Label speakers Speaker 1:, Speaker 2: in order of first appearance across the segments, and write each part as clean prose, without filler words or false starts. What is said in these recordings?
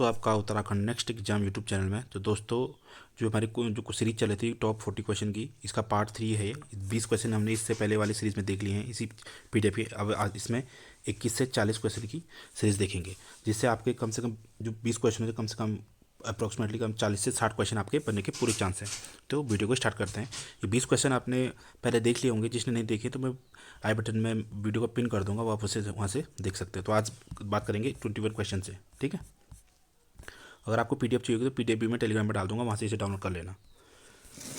Speaker 1: दोस्तों आपका Uttarakhand next exam YouTube channel में। तो दोस्तों जो हमारी जो सीरीज चली थी टॉप 40 क्वेश्चन की, इसका पार्ट 3 है ये। 20 क्वेश्चन हमने इससे पहले वाली सीरीज में देख लिए हैं इसी पीडीएफ के। अब आज इसमें 21 से 40 क्वेश्चन की सीरीज देखेंगे, जिससे आपके कम से कम जो 20 क्वेश्चन है कम से कम अप्रॉक्सीमेटली कम 40 से 60 क्वेश्चन आपके बनने के पूरे चांस हैं। तो वीडियो को स्टार्ट करते हैं। ये 20 क्वेश्चन आपने पहले देख लिए होंगे, जिसने नहीं देखे तो मैं आई बटन में वीडियो को पिन कर दूंगा, वो आप उसे वहाँ से देख सकते हैं। तो आज बात करेंगे 21 क्वेश्चन से, ठीक है। अगर आपको पीडीएफ चाहिए होगी तो पीडीएफ भी मैं टेलीग्राम में डाल दूंगा, वहाँ से इसे डाउनलोड कर लेना।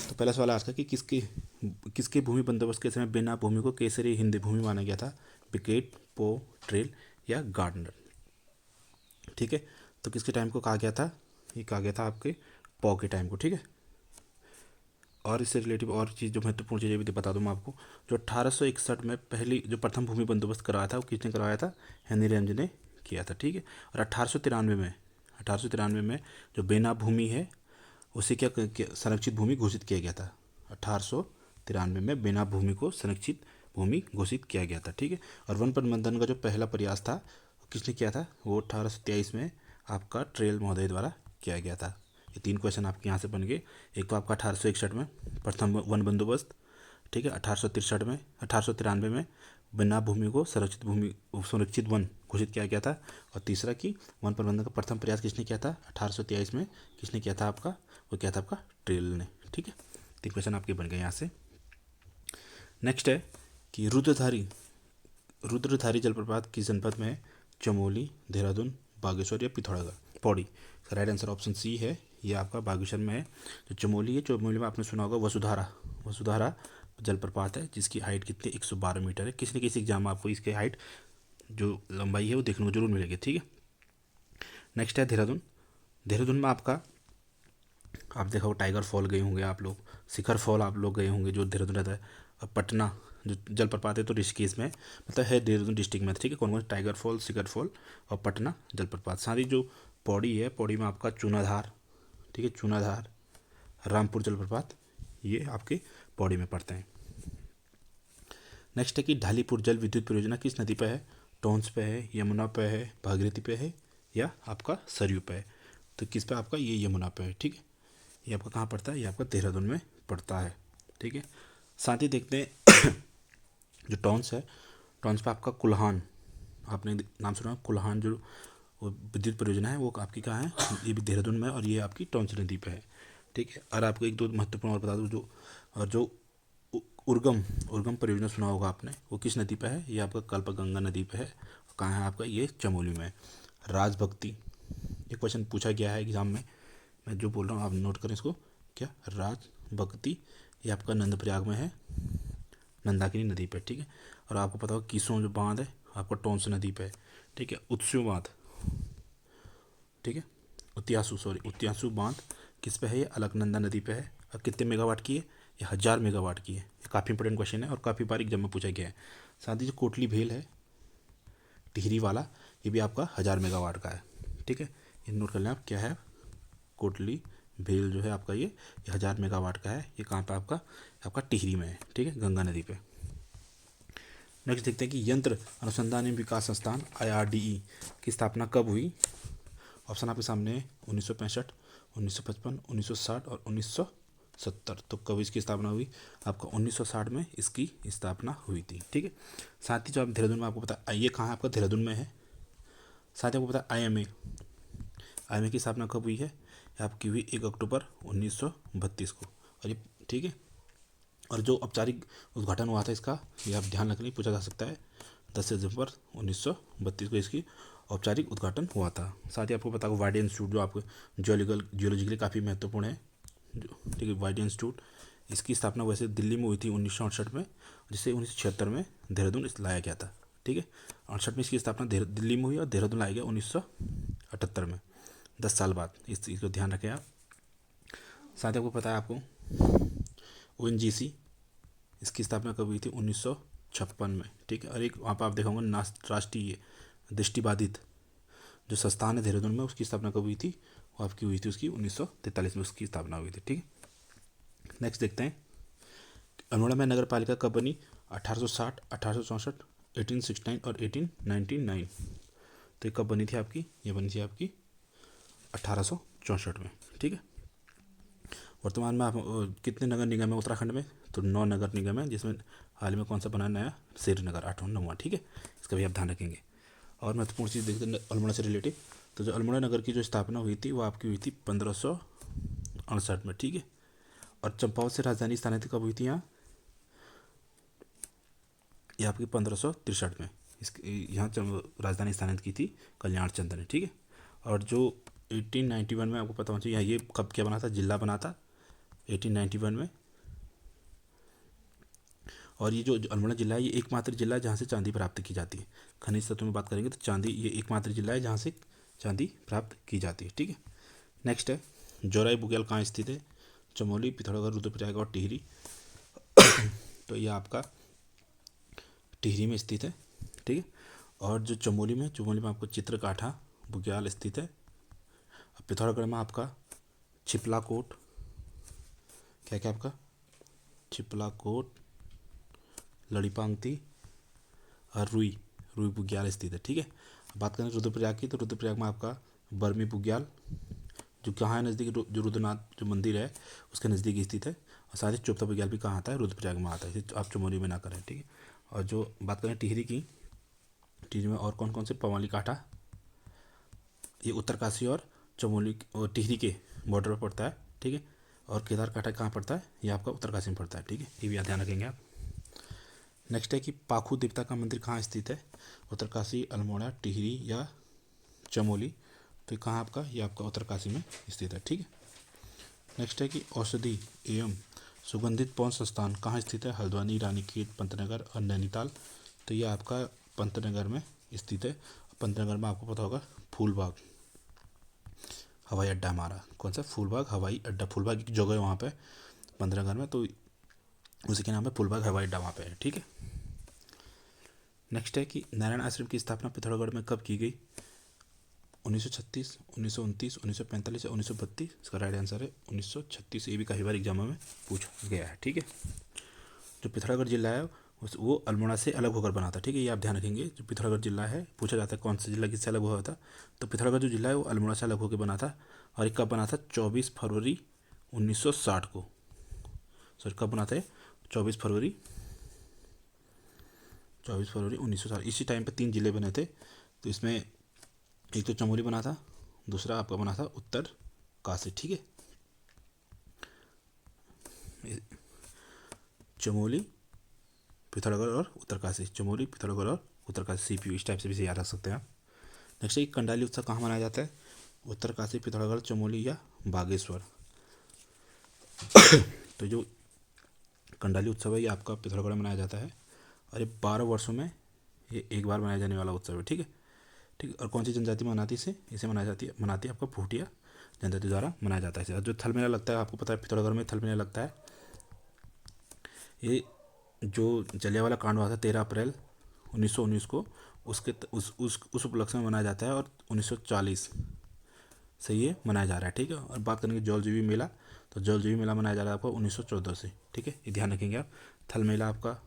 Speaker 1: तो पहला सवाल आज का कि किसके भूमि बंदोबस्त के समय बिना भूमि को केसरी हिंद भूमि माना गया था? विकेट, पो, ट्रेल या गार्डनर? ठीक है, तो किसके टाइम को कहा गया था? ये कहा गया था आपके पो के टाइम को, ठीक है। और इससे रिलेटिव और चीज़ जो महत्वपूर्ण चीज़ें भी बता दूँ मैं आपको। जो 1861 में पहली जो प्रथम भूमि बंदोबस्त करवाया था वो किसने करवाया था? हेनरी रेंज ने किया था, ठीक है। और 1893 में जो बेना भूमि है उसे क्या संरक्षित भूमि घोषित किया गया था? 1893 में बेना भूमि को संरक्षित भूमि घोषित किया गया था, ठीक है। और वन प्रबंधन का जो पहला प्रयास था किसने किया था? वो 1823 में आपका ट्रेल महोदय द्वारा किया गया था। ये 3 क्वेश्चन आपके यहाँ से बन गए। एक तो आपका 1861 में प्रथम वन बंदोबस्त, ठीक है। 1893 में बिना भूमि को संरक्षित वन घोषित किया गया था। और तीसरा कि वन प्रबंधन का प्रथम प्रयास किसने किया था? 1823 में किसने किया था आपका? वो किया था आपका ट्रेल ने, ठीक है। 3 क्वेश्चन आपके बन गए यहाँ से। नेक्स्ट है कि रुद्रधारी जलप्रपात किस जनपद में है? चमोली, देहरादून, बागेश्वर या Pithoragarh? Pauri. Right answer option C है, ये आपका बागेश्वर में है। जो चमोली है, चमोली में आपने सुना होगा वसुधारा जलप्रपात है, जिसकी हाइट कितनी 112 मीटर है। किसी न किसी एग्जाम में आपको इसकी हाइट जो लंबाई है वो देखने को जरूर मिलेगी, ठीक है। नेक्स्ट है देहरादून में आपका आप देखा हो टाइगर फॉल गए होंगे आप लोग, शिखर फॉल आप लोग गए होंगे जो देहरादून रहता है। और पटना जो जलप्रपात है तो ऋषिकेश में मतलब है देहरादून डिस्ट्रिक्ट में, ठीक है। कौन कौन? टाइगर फॉल, शिखर फॉल और पटना जलप्रपात। साथ ही जो पौड़ी है, पौड़ी में आपका चूनाधार, ठीक है, चूनाधार, रामपुर जलप्रपात, ये आपके पौड़ी में पड़ते हैं। नेक्स्ट है कि ढालीपुर जल विद्युत परियोजना किस नदी पे है? टोंस पे है, यमुना पे है, भागीरथी पे है या आपका सरयू पे है? तो किस पे? आपका ये यमुना पे है, ठीक है। ये आपका कहाँ पड़ता है? ये आपका देहरादून में पड़ता है, ठीक है। साथ ही देखते हैं जो टॉन्स है, टॉन्स पे आपका कुल्हान, आपने नाम सुना कुल्हान, जो वो विद्युत परियोजना है वो आपकी कहाँ है? ये भी देहरादून में है और ये आपकी टॉन्स नदी पे है, ठीक है। और आपको एक दो महत्वपूर्ण और बता दूँ, जो उर्गम परियोजना सुना होगा आपने, वो किस नदी पे है? ये आपका कल्पगंगा नदी पे है। कहाँ है आपका? ये चमोली में है। राजभक्ति, ये क्वेश्चन पूछा गया है एग्जाम में, मैं जो बोल रहा हूँ आप नोट करें इसको। क्या? राज भक्ति, ये आपका नंदप्रयाग में है, नंदाकिनी नदी पे, ठीक है। और आपको पता होगा किसों जो बांध है आपका टोंस नदी पे है, ठीक है। उत्स्यु बांध, ठीक है, उत्यासु बांध किस पे है? ये अलकनंदा नदी पे है। और कितने मेगावाट की है? ये 1000 मेगावाट की है। ये काफ़ी इंपॉर्टेंट क्वेश्चन है और काफ़ी बार एग्जाम में पूछा गया है। साथ ही जो कोटली भेल है टिहरी वाला, ये भी आपका 1000 मेगावाट का है, ठीक है। ये नोट कर लें आप, क्या है? कोटली भेल जो है आपका ये 1000 मेगावाट का है। ये कहाँ पे? आपका टिहरी में है, ठीक है, गंगा नदी पे। नेक्स्ट देखते हैं कि यंत्र अनुसंधान एवं विकास संस्थान IRDE की स्थापना कब हुई? ऑप्शन आपके सामने है 1965, 1955, 1960 और 1970। तो कब इसकी स्थापना हुई? आपका 1960 में इसकी स्थापना हुई थी, ठीक है। साथ ही जो आप देहरादून में, आपको पता ये कहाँ है? आपका देहरादून में है। साथ ही आपको पता IMA की स्थापना कब हुई है? आपकी हुई 1 अक्टूबर 1932 को। और ये, ठीक है। और जो औपचारिक उद्घाटन हुआ था इसका, ये आप ध्यान रखने, पूछा जा सकता है, 10 दिसंबर 1932 को इसकी औपचारिक उद्घाटन हुआ था। साथ ही आपको पता होगा वाइड इंस्टीट्यूट जो आपको जियोलॉजी के लिए काफ़ी महत्वपूर्ण है, ठीक है, वाइड इंस्टीट्यूट, इसकी स्थापना वैसे दिल्ली में हुई थी 1968 में, जिसे 1976 में देहरादून लाया गया था, ठीक है। 68 में इसकी स्थापना दिल्ली में हुई और देहरादून लाया गया 1978 में, 10 साल बाद। इस चीज़ को ध्यान रखें आप। साथ ही आपको पता है आपको ONGC, इसकी स्थापना कब हुई थी? 1956 में, ठीक है। और एक वहाँ पर आप देखोगे राष्ट्रीय दृष्टिबाधित जो संस्थान है देहरादून में, उसकी स्थापना कब हुई थी? वो आपकी हुई थी उसकी 1943 में उसकी स्थापना हुई थी, ठीक है। नेक्स्ट देखते हैं अल्मोड़ा में नगर पालिका कब बनी? 1860, 1864, 1869 और 1899। तो ये कब बनी थी आपकी? ये बनी थी आपकी 1864 में। ठीक है। वर्तमान में आप कितने नगर निगम है उत्तराखंड में? तो 9 नगर निगम है, जिसमें हाल में कौन सा बना नया? श्रीनगर, 8वां 9वां। ठीक है, इसका भी आप ध्यान रखेंगे। और महत्वपूर्ण चीज़ देखते हैं अल्मोड़ा से रिलेटेड। तो जो अल्मोड़ा नगर की जो स्थापना हुई थी वो आपकी हुई थी 1568 में। ठीक है। और चंपावत से राजधानी स्थानांतरित कब हुई थी यहाँ? ये आपकी 1563 में इस यहाँ राजधानी स्थानांतरित की थी कल्याण चंद्र ने। ठीक है। और जो 1891 में आपको पता होना चाहिए ये कब क्या बना था? जिला बना था 1891 में। और ये जो अल्मोड़ा जिला है ये एकमात्र जिला है जहाँ से चांदी प्राप्त की जाती है। खनिज तत्व में बात करेंगे तो चांदी ये एकमात्र जिला है जहाँ से चांदी प्राप्त की जाती है। ठीक है। नेक्स्ट है जोराई बुग्याल कहाँ स्थित है? चमोली, पिथौरागढ़, रुद्रप्रयाग और टिहरी। तो ये आपका टिहरी में स्थित है। ठीक है। और जो चमोली में आपको चित्रकाठा बुग्याल स्थित है। पिथौरागढ़ में आपका छिपलाकोट, क्या क्या आपका छिपलाकोट, लड़ीपांगती और रुई बुग्याल स्थित है। ठीक है। बात करें रुद्रप्रयाग की तो रुद्रप्रयाग में आपका बर्मी बुग्याल जो कहाँ है नज़दीक, जो रुद्रनाथ जो मंदिर है उसके नज़दीक स्थित है। और साथ ही चोपता बुग्याल भी कहाँ आता है? रुद्रप्रयाग में आता है। आप चमोली में ना करें। ठीक है। और जो बात करें टिहरी की, टिहरी में और कौन कौन से? पवाली काठा, ये उत्तरकाशी और चमोली और टिहरी के बॉर्डर पर पड़ता है। ठीक है। और केदार काठा कहाँ पड़ता है? ये आपका उत्तरकाशी में पड़ता है। ठीक है, ये भी ध्यान रखेंगे आप। नेक्स्ट है कि पाखू देवता का मंदिर कहाँ स्थित है? उत्तरकाशी, अल्मोड़ा, टिहरी या चमोली? तो कहाँ आपका? ये आपका उत्तरकाशी में स्थित है। ठीक है। नेक्स्ट है कि औषधि एवं सुगंधित पौध संस्थान कहाँ स्थित है? हल्द्वानी, रानीखेत, पंतनगर और नैनीताल। तो ये आपका पंतनगर में स्थित है। पंतनगर में आपको पता होगा फूलबाग हवाई अड्डा हमारा, कौन सा? फूलबाग हवाई अड्डा। फूलबाग की जगह है वहाँ पे पंतनगर में, तो उसी के नाम है फूलबाग हवाई अड्डा वहाँ पे है। ठीक है। नेक्स्ट है कि नारायण आश्रम की स्थापना पिथौरागढ़ में कब की गई? 1936, 1929, 1945 या 1932? इसका राइट आंसर है 1936। ये भी काफ़ी बार एग्जामों में पूछा गया है। ठीक है। जो पिथौरागढ़ जिला है वो अल्मोड़ा से अलग होकर बना था। ठीक है, ये आप ध्यान रखेंगे। जो पिथौरागढ़ जिला है पूछा जाता है कौन सा जिला किससे अलग हुआ था, तो पिथौरागढ़ जो जिला है वो अल्मोड़ा से अलग होकर बना था। और ये कब बना था? 24 फरवरी 1960 को। सर कब बना था? 24 फरवरी 1960। इसी टाइम पे 3 जिले बने थे। तो इसमें एक तो चमोली बना था, दूसरा आपका बना था उत्तर काशी। ठीक है। चमोली, पिथौरागढ़ और उत्तरकाशी। चमोली, पिथौरागढ़ और उत्तरकाशी। सीपीयू इस टाइप से भी याद रख सकते हैं आप। नेक्स्ट है कंडाली उत्सव कहाँ मनाया जाता है? उत्तरकाशी, पिथौरागढ़, चमोली या बागेश्वर? तो जो कंडाली उत्सव है ये आपका पिथौरागढ़ में मनाया जाता है। और ये 12 वर्षों में ये एक बार मनाया जाने वाला उत्सव है। ठीक है। ठीक है। और कौन सी जनजाति मनाती है इसे मनाती है आपका भूटिया जनजाति द्वारा मनाया जाता है। जो थल मेला लगता है आपको पता है पिथौरागढ़ में थल मेला लगता है। ये जो जलियांवाला कांड हुआ था 13 अप्रैल 1919 को उसके उस उपलक्ष्य में मनाया जाता है। और 1940 से ये मनाया जा रहा है। ठीक है। और बात करेंगे जौलजीबी मेला, तो जौलजीबी मेला मनाया जा रहा है आपको 1914 से। ठीक है, ये ध्यान रखेंगे आप। थल मेला आपका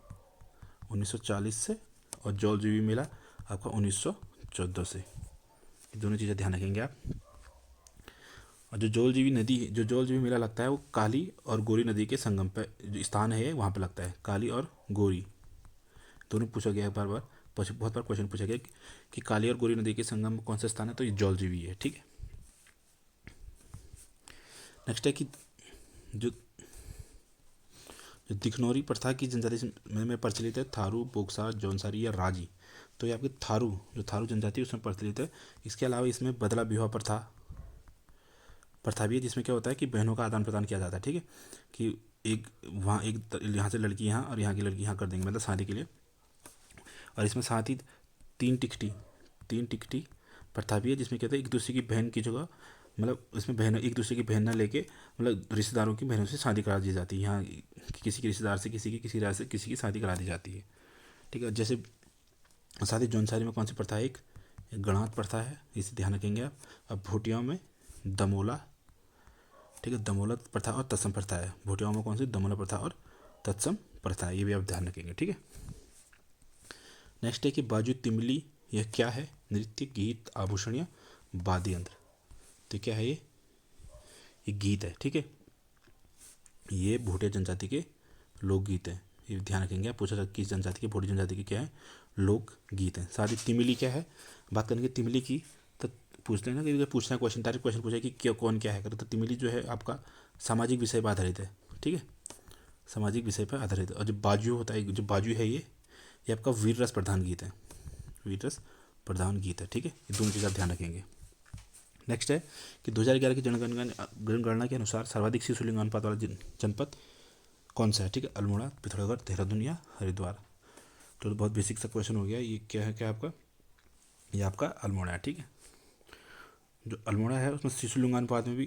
Speaker 1: 1940 से और जौलजीबी मेला आपका 1914 से। ये दोनों चीज़ें ध्यान रखेंगे आप। और जो जौलजीबी नदी जो जौलजीबी मेला लगता है वो काली और गोरी नदी के संगम पे जो स्थान है वहाँ पे लगता है। काली और गोरी दोनों पूछा गया है बहुत बार क्वेश्चन पूछा गया कि काली और गोरी नदी के संगम में कौन सा स्थान है? तो ये जौलजीबी है। ठीक है। नेक्स्ट है कि जो जो दिखनौरी प्रथा की जनजाति में प्रचलित है थारू, बोक्सा, जौनसारी या राजी? तो ये आपकी थारू जनजाति उसमें प्रचलित है। इसके अलावा इसमें बदला विवाह प्रथा भी है, जिसमें क्या होता है कि बहनों का आदान प्रदान किया जाता है। ठीक है, कि एक वहाँ यहाँ से लड़की यहाँ और यहाँ की लड़की यहाँ कर देंगे मतलब शादी के लिए। और इसमें साथ ही तीन टिकटी प्रथा भी है, जिसमें कहते हैं एक दूसरे की बहन की जगह मतलब उसमें बहन एक दूसरे की बहन ना लेके मतलब रिश्तेदारों की बहनों से शादी करा दी जाती है। यहाँ किसी के रिश्तेदार से किसी की शादी करा दी जाती है। ठीक है। जैसे साथ ही जौनसारी में कौन सी प्रथा है? एक गणात प्रथा है, इसे ध्यान रखेंगे आप। अब भोटियाओं में दमोला, ठीक है, दमोला प्रथा और तत्सम प्रथा है। भोटियाओं में कौन सी? दमोला प्रथा और तत्सम प्रथा है, ये भी आप ध्यान रखेंगे। ठीक है। नेक्स्ट है कि बाजू तिमली यह क्या है? नृत्य, गीत, आभूषण या वाद्य यंत्र? तो क्या है ये गीत है, ठीक है। ये भोटिया जनजाति के लोकगीत है, ये ध्यान रखेंगे आप। पूछा किस जनजाति के, भोटिया जनजाति के क्या है, लोकगीत है। साथ ही तिमिली क्या है, बात करेंगे तिमिली की। तो पूछते हैं ना कि पूछना क्वेश्चन, डायरेक्ट क्वेश्चन पूछा कि क्या कौन क्या है करे, तो तिमिली जो है आपका सामाजिक विषय पर आधारित है, ठीक है, सामाजिक विषय पर आधारित है। और जो बाजू होता है, जो बाजू है ये आपका वीर रस प्रधान गीत है, वीर रस प्रधान गीत है, ठीक है। ये दोनों चीज़ आप ध्यान रखेंगे। नेक्स्ट है कि 2011 की जनगणना के अनुसार सर्वाधिक शिशु लिंगानुपात वाला जनपद कौन सा है, ठीक है। अल्मोड़ा, पिथौरागढ़, देहरादून या हरिद्वार। तो बहुत बेसिक सा क्वेश्चन हो गया। ये क्या है, क्या आपका, ये आपका अल्मोड़ा है, ठीक है। जो अल्मोड़ा है उसमें शिशु लिंगानुपात में भी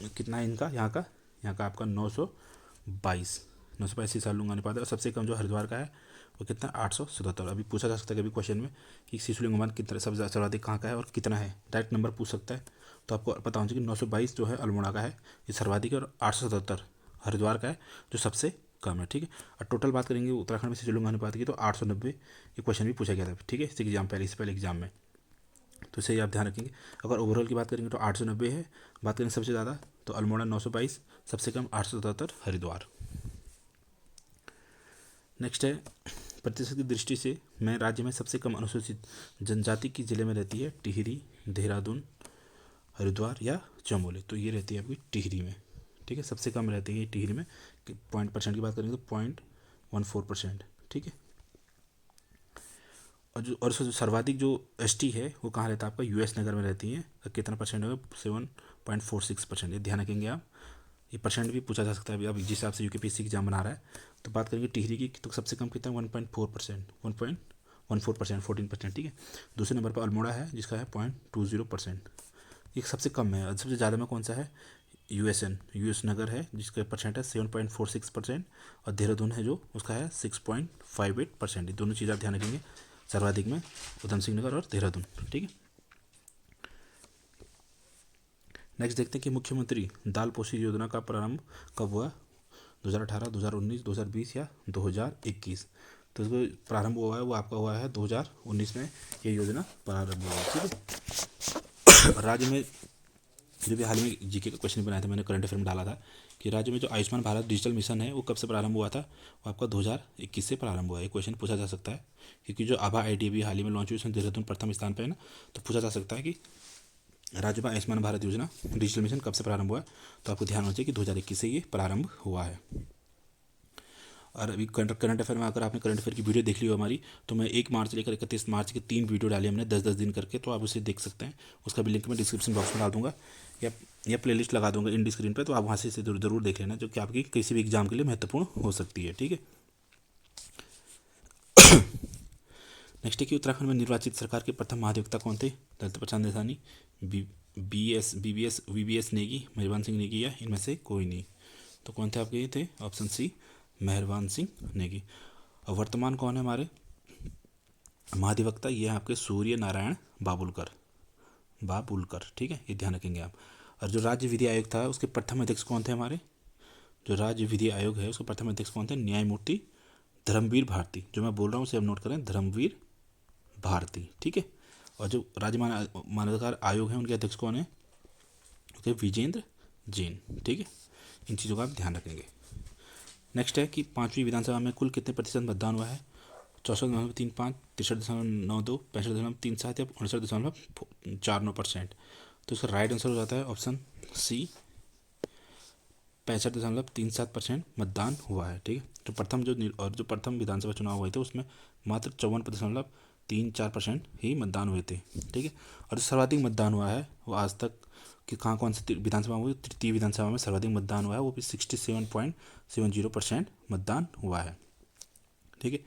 Speaker 1: कितना है इनका, यहाँ का आपका 922 शिशु लिंगानुपात है। और सबसे कम जो हरिद्वार का है वो कितना, 877। अभी पूछा जा सकता है कभी क्वेश्चन में कि शिशु लिंगानुपात कितना, सबसे सर्वाधिक कहाँ का है और कितना है, डायरेक्ट नंबर पूछ सकता है। तो आपको पता होना चाहिए कि 922 जो है अल्मोड़ा का है, ये सर्वाधिक है, और 877 हरिद्वार का है जो सबसे कम है, ठीक है। और टोटल बात करेंगे उत्तराखंड में शिशु लिंगानुपात की, तो 890 ये क्वेश्चन भी पूछा गया था, ठीक है, इस एग्जाम पहले, इससे पहले एग्जाम में। तो इसे आप ध्यान रखेंगे। अगर ओवरऑल की बात करेंगे तो 890 है, बात करेंगे सबसे ज़्यादा तो अल्मोड़ा 922, सबसे कम 877 हरिद्वार। नेक्स्ट है प्रतिशत की दृष्टि से मैं राज्य में सबसे कम अनुसूचित जनजाति की जिले में रहती है, टिहरी, देहरादून, हरिद्वार या चमोली। तो ये रहती है आपकी टिहरी में, ठीक है, सबसे कम रहती है टिहरी में। पॉइंट परसेंट की बात करेंगे तो 0.14%, ठीक है। और जो सर्वाधिक जो एसटी है वो कहाँ रहता है आपका, यूएस नगर में रहती है। कितना परसेंट होगा, 7.46%। ये ध्यान रखेंगे आप। ये परसेंट भी पूछा जा सकता है, अभी अब जिस हिसाब से यूकेपीएससी एग्जाम बना रहा है। तो बात करेंगे टिहरी की, तो सबसे कम कितना, 1.4%, 1.14%, 14%, ठीक है। दूसरे नंबर पर अल्मोड़ा है जिसका है 0.20%, ये सबसे कम है। और सबसे ज़्यादा में कौन सा है, यूएस नगर है जिसका परसेंट है 7.46%। और देहरादून है जो उसका है 6.58%। ये दोनों चीज़ आप ध्यान रखेंगे, सर्वाधिक में उधम सिंह नगर और देहरादून, ठीक है। नेक्स्ट देखते हैं कि मुख्यमंत्री दाल पोषण योजना का प्रारंभ कब हुआ, 2018, 2019, 2020 या 2021। तो इसको प्रारंभ हुआ है वो आपका हुआ है 2019 में ये योजना प्रारंभ हुआ है, ठीक है। राज्य में जो भी हाल में जीके का क्वेश्चन बनाया था, मैंने करंट अफेयर में डाला था कि राज्य में जो आयुष्मान भारत डिजिटल मिशन है वो कब से प्रारंभ हुआ था, वो आपका 2021 से प्रारंभ हुआ है। ये क्वेश्चन पूछा जा सकता है क्योंकि जो आभा आईडी भी हाल ही में लॉन्च हुई उसमें देहरादून प्रथम स्थान पर है ना। तो पूछा जा सकता है कि राज्य में आयुष्मान भारत योजना डिजिटल मिशन कब से प्रारंभ हुआ है। तो आपको ध्यान होना चाहिए कि 2021 से ये प्रारंभ हुआ है। और अभी करंट अफेयर में अगर आपने करंट अफेयर की वीडियो देख ली हो हमारी, तो मैं 1 मार्च लेकर 31 मार्च के 3 वीडियो डाली हमने 10-10 दिन करके, तो आप उसे देख सकते हैं। उसका भी लिंक मैं डिस्क्रिप्शन बॉक्स में डाल दूंगा या प्लेलिस्ट लगा दूंगा इंडी स्क्रीन पर, तो आप वहाँ से इसे जरूर देख लेना, जो कि आपकी किसी भी एग्जाम के लिए महत्वपूर्ण हो सकती है, ठीक है। नेक्स्ट है कि उत्तराखंड में निर्वाचित सरकार के प्रथम महाधिवक्ता कौन थे, दत्त प्रसाद नैथानी, वीबीएस नेगी, मेहरबान सिंह नेगी या इनमें से कोई नहीं। तो कौन थे आपके, ये थे ऑप्शन सी मेहरबान सिंह नेगी। और वर्तमान कौन है हमारे महाधिवक्ता, ये हैं आपके सूर्य नारायण बाबुलकर, ठीक है, ये ध्यान रखेंगे आप। और जो राज्य विधि आयोग था उसके प्रथम अध्यक्ष कौन थे हमारे, जो राज्य विधि आयोग है उसके प्रथम अध्यक्ष कौन थे, न्यायमूर्ति धर्मवीर भारती। जो मैं बोल रहा हूँ उसे आप नोट करें, धर्मवीर भारती, ठीक है। और जो राज्य मानवाधिकार आयोग है उनके अध्यक्ष कौन है, ओके, विजेंद्र जैन, ठीक है। इन चीज़ों का आप ध्यान रखेंगे। नेक्स्ट है कि 5वीं विधानसभा में कुल कितने प्रतिशत मतदान हुआ है, 64.35, 63.92, 65.37 या 59.49%। तो इसका राइट आंसर हो जाता है ऑप्शन सी, 65.37% मतदान हुआ है, ठीक है। जो प्रथम विधानसभा चुनाव हुए थे उसमें मात्र 54.34% ही मतदान हुए थे, ठीक है। और जो सर्वाधिक मतदान हुआ है वो आज तक कि कौन सी विधानसभा हुई, तृतीय विधानसभा में सर्वाधिक मतदान हुआ है, वो भी 67.70% मतदान हुआ है, ठीक है।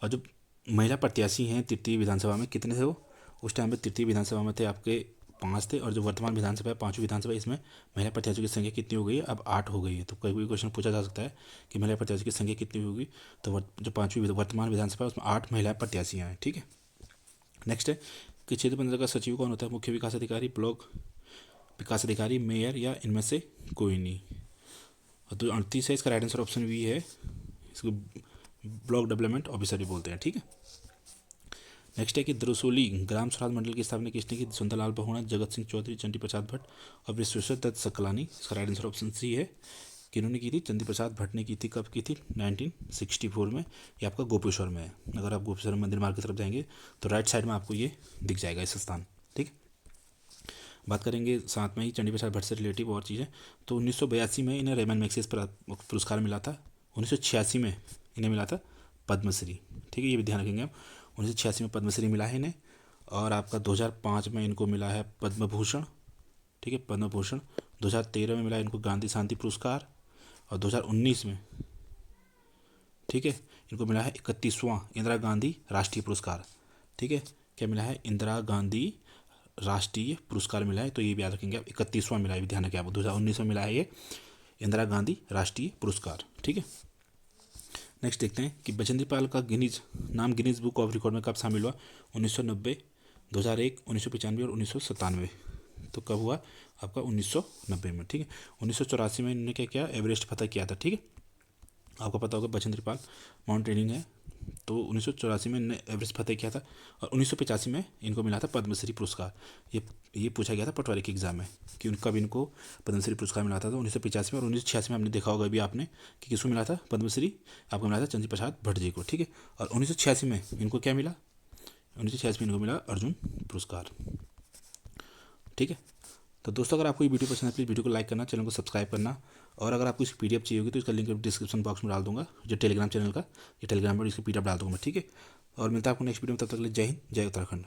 Speaker 1: और जो महिला प्रत्याशी हैं तृतीय विधानसभा में कितने थे, वो उस टाइम पे तृतीय विधानसभा में थे आपके 5 थे। और जो वर्तमान विधानसभा है 5वीं विधानसभा, इसमें महिला प्रत्याशियों की संख्या कितनी हो गई है, अब 8 हो गई है। तो कोई क्वेश्चन पूछा जा सकता है कि महिला प्रत्याशी की संख्या कितनी होगी, तो जो 5वीं वर्तमान विधानसभा है उसमें 8 महिला प्रत्याशियाँ हैं, ठीक है। नेक्स्ट है कि क्षेत्र पंचायत का सचिव कौन होता है, मुख्य विकास अधिकारी, ब्लॉक विकास अधिकारी, मेयर या इनमें से कोई नहीं। और तो 38 है, इसका राइट आंसर ऑप्शन बी है, इसको ब्लॉक डेवलपमेंट ऑफिसर भी बोलते हैं, ठीक है। नेक्स्ट है कि द्रोसोली ग्राम स्वराज मंडल की स्थापना किसने की? सुंदरलाल बहुगुणा, जगत सिंह चौधरी, चंडी प्रसाद भट्ट और विश्वेश्वर दत्त सकलानी। इसका राइट आंसर ऑप्शन सी है। किन्होंने की थी? चंडी प्रसाद भट्ट ने की थी। कब की थी? 1964 में। ये आपका गोपेश्वर में है। अगर आप गोपेश्वर मंदिर मार्ग की तरफ जाएंगे तो राइट साइड में आपको ये दिख जाएगा इस स्थान। ठीक, बात करेंगे साथ में ही चंडी प्रसाद भट्ट से रिलेटिव और चीज़ें। तो 1982 में इन्हें रेमन मैग्सेसे पुरस्कार मिला था। 1986 में इन्हें मिला था पद्मश्री। ठीक है, ये भी ध्यान रखेंगे आप। 1986 में पद्मश्री मिला है इन्हें। और आपका 2005 में इनको मिला है पद्म भूषण। ठीक है, पद्म भूषण। 2013 में मिला इनको गांधी शांति पुरस्कार। और 2019 में, ठीक है, इनको मिला है 31वां इंदिरा गांधी राष्ट्रीय पुरस्कार। ठीक है, क्या मिला है? इंदिरा गांधी राष्ट्रीय पुरस्कार मिला है। तो ये भी याद रखेंगे आप, 31वां मिला है, भी ध्यान रखें आप। 2019 में मिला है ये इंदिरा गांधी राष्ट्रीय पुरस्कार। ठीक है, नेक्स्ट देखते हैं कि बचेंद्र पाल का नाम गिनीज बुक ऑफ रिकॉर्ड में कब शामिल हुआ? 1990, 2001, 1995 और 1997। तो कब हुआ? आपका 1990 में। ठीक है, 1984 में इन्होंने क्या किया? एवरेस्ट फतह किया था। ठीक है, आपको पता होगा बचेंद्र पाल माउंटेनियरिंग है। तो 1984 में इन्होंने एवरेस्ट फतह किया था। और 1985 में इनको मिला था पद्मश्री पुरस्कार। ये पूछा गया था पटवारी के एग्जाम में कि कब इनको पद्मश्री पुरस्कार मिला था। तो 1985 में। और 1986 में आपने देखा होगा अभी आपने कि किसको मिला था पद्मश्री? आपको मिला था चंद्र प्रसाद भट्ट जी को। ठीक है, और 1986 में इनको क्या मिला? 1986 में इनको मिला अर्जुन पुरस्कार। ठीक है, तो दोस्तों अगर आपको ये वीडियो पसंद है प्लीज़ वीडियो को लाइक करना, चैनल को सब्सक्राइब करना। और अगर आपको इसकी पीडीएफ चाहिए होगी तो इसका लिंक डिस्क्रिप्शन बॉक्स में डाल दूंगा, जो टेलीग्राम चैनल का, ये टेलीग्राम पर इसकी पीडीएफ डाल दूंगा मैं। ठीक है, और मिलता है आपको नेक्स्ट वीडियो में। तब तक के लिए जय हिंद, जय उत्तराखंड।